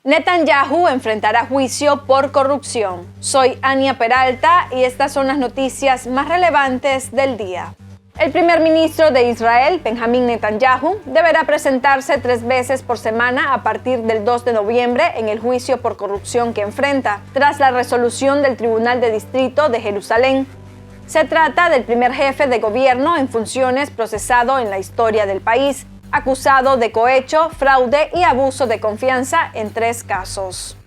Netanyahu enfrentará juicio por corrupción. Soy Ania Peralta y estas son las noticias más relevantes del día. El primer ministro de Israel, Benjamín Netanyahu, deberá presentarse 3 veces por semana a partir del 2 de noviembre en el juicio por corrupción que enfrenta, tras la resolución del Tribunal de Distrito de Jerusalén. Se trata del primer jefe de gobierno en funciones procesado en la historia del país, acusado de cohecho, fraude y abuso de confianza en 3 casos.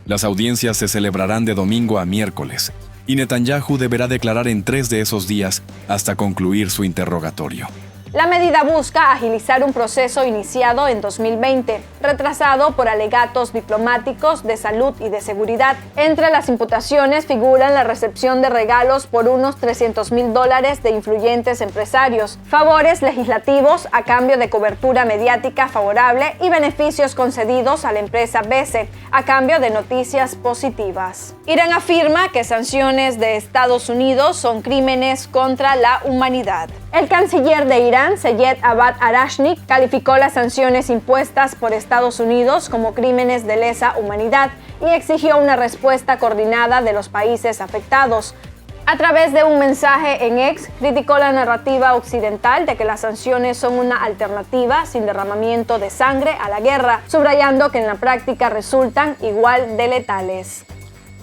Las audiencias se celebrarán de domingo a miércoles, y Netanyahu deberá declarar en 3 de esos días hasta concluir su interrogatorio. La medida busca agilizar un proceso iniciado en 2020, retrasado por alegatos diplomáticos de salud y de seguridad. Entre las imputaciones figuran la recepción de regalos por unos $300,000 de influyentes empresarios, favores legislativos a cambio de cobertura mediática favorable y beneficios concedidos a la empresa Bese a cambio de noticias positivas. Irán afirma que sanciones de Estados Unidos son crímenes contra la humanidad. El canciller de Irán, Seyed Abbas Arashni, calificó las sanciones impuestas por Estados Unidos como crímenes de lesa humanidad y exigió una respuesta coordinada de los países afectados. A través de un mensaje en X, criticó la narrativa occidental de que las sanciones son una alternativa sin derramamiento de sangre a la guerra, subrayando que en la práctica resultan igual de letales.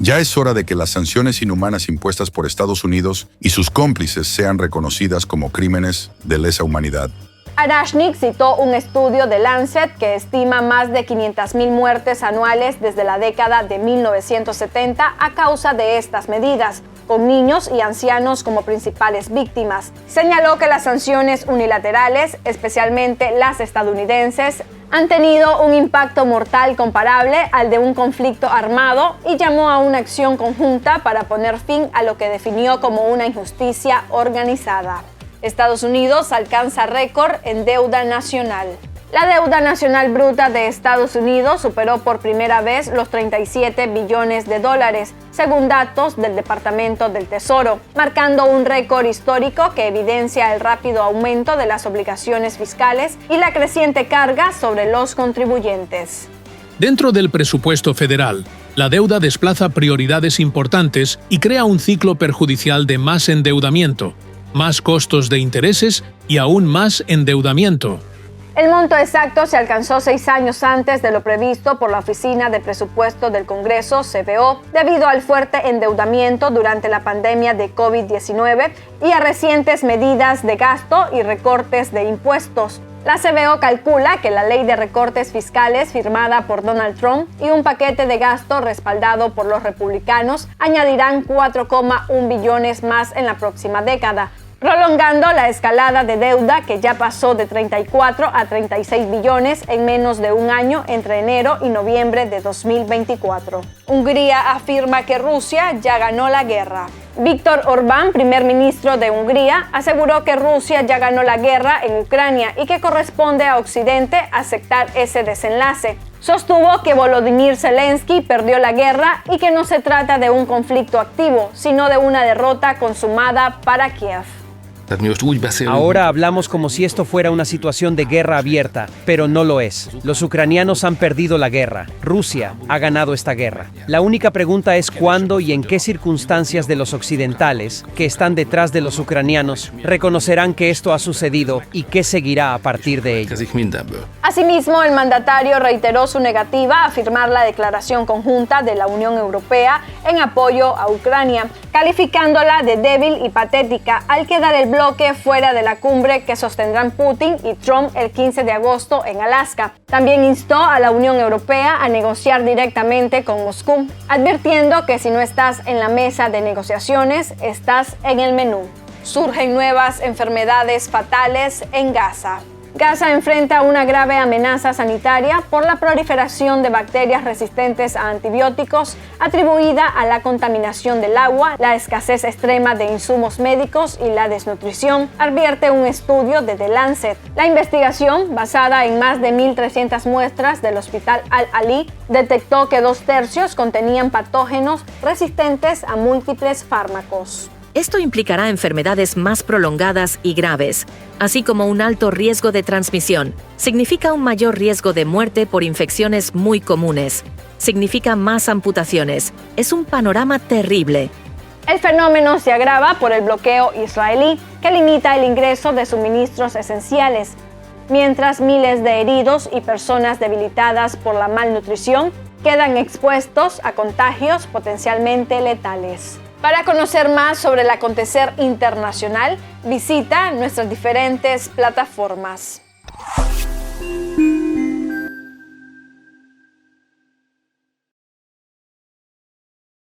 Ya es hora de que las sanciones inhumanas impuestas por Estados Unidos y sus cómplices sean reconocidas como crímenes de lesa humanidad. Arashni citó un estudio de Lancet que estima más de 500,000 muertes anuales desde la década de 1970 a causa de estas medidas, con niños y ancianos como principales víctimas. Señaló que las sanciones unilaterales, especialmente las estadounidenses, han tenido un impacto mortal comparable al de un conflicto armado y llamó a una acción conjunta para poner fin a lo que definió como una injusticia organizada. Estados Unidos alcanza récord en deuda nacional. La deuda nacional bruta de Estados Unidos superó por primera vez los $37 billones, según datos del Departamento del Tesoro, marcando un récord histórico que evidencia el rápido aumento de las obligaciones fiscales y la creciente carga sobre los contribuyentes. Dentro del presupuesto federal, la deuda desplaza prioridades importantes y crea un ciclo perjudicial de más endeudamiento, más costos de intereses y aún más endeudamiento. El monto exacto se alcanzó 6 años antes de lo previsto por la Oficina de Presupuesto del Congreso, CBO, debido al fuerte endeudamiento durante la pandemia de COVID-19 y a recientes medidas de gasto y recortes de impuestos. La CBO calcula que la ley de recortes fiscales firmada por Donald Trump y un paquete de gasto respaldado por los republicanos añadirán 4,1 billones más en la próxima década, prolongando la escalada de deuda que ya pasó de 34 a 36 billones en menos de un año entre enero y noviembre de 2024. Hungría afirma que Rusia ya ganó la guerra. Víctor Orbán, primer ministro de Hungría, aseguró que Rusia ya ganó la guerra en Ucrania y que corresponde a Occidente aceptar ese desenlace. Sostuvo que Volodymyr Zelensky perdió la guerra y que no se trata de un conflicto activo, sino de una derrota consumada para Kiev. Ahora hablamos como si esto fuera una situación de guerra abierta, pero no lo es. Los ucranianos han perdido la guerra. Rusia ha ganado esta guerra. La única pregunta es cuándo y en qué circunstancias de los occidentales, que están detrás de los ucranianos, reconocerán que esto ha sucedido y qué seguirá a partir de ello. Asimismo, el mandatario reiteró su negativa a firmar la declaración conjunta de la Unión Europea en apoyo a Ucrania, calificándola de débil y patética al quedar el bloque fuera de la cumbre que sostendrán Putin y Trump el 15 de agosto en Alaska. También instó a la Unión Europea a negociar directamente con Moscú, advirtiendo que si no estás en la mesa de negociaciones, estás en el menú. Surgen nuevas enfermedades fatales en Gaza. Gaza enfrenta una grave amenaza sanitaria por la proliferación de bacterias resistentes a antibióticos atribuida a la contaminación del agua, la escasez extrema de insumos médicos y la desnutrición, advierte un estudio de The Lancet. La investigación, basada en más de 1.300 muestras del Hospital Al-Ali, detectó que 2/3 contenían patógenos resistentes a múltiples fármacos. Esto implicará enfermedades más prolongadas y graves, así como un alto riesgo de transmisión. Significa un mayor riesgo de muerte por infecciones muy comunes. Significa más amputaciones. Es un panorama terrible. El fenómeno se agrava por el bloqueo israelí, que limita el ingreso de suministros esenciales, mientras miles de heridos y personas debilitadas por la malnutrición quedan expuestos a contagios potencialmente letales. Para conocer más sobre el acontecer internacional, visita nuestras diferentes plataformas.